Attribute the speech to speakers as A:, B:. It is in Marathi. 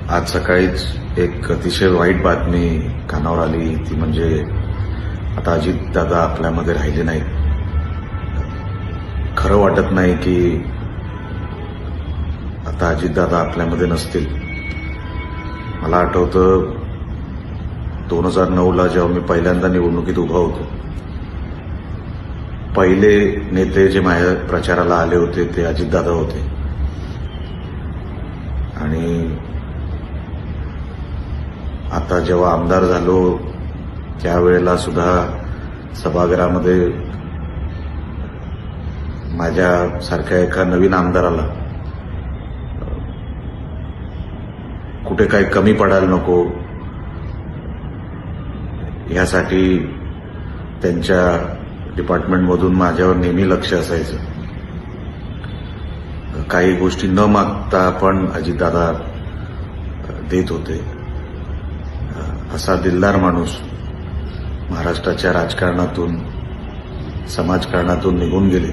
A: आज सकाळीच एक अतिशय वाईट बातमी कानावर आली, ती म्हणजे आता अजितदादा आपल्यामध्ये राहिले नाहीत. खरं वाटत नाही की आता अजितदादा आपल्यामध्ये नसतील. मला आठवतं 2009ला जेव्हा मी पहिल्यांदा निवडणुकीत उभा होतो, पहिले नेते जे माझ्या प्रचाराला आले होते ते अजितदादा होते. आणि आता जेव्हा आमदार झालो त्यावेळेला सुद्धा सभागृहामध्ये माझ्यासारख्या एका नवीन आमदाराला कुठे काही कमी पडायला नको यासाठी त्यांच्या डिपार्टमेंटमधून माझ्यावर नेहमी लक्ष असायचं. काही गोष्टी न मागता पण अजितदादा देत होते. असा दिलदार माणूस महाराष्ट्राच्या राजकारणातून समाजकारणातून निघून गेले.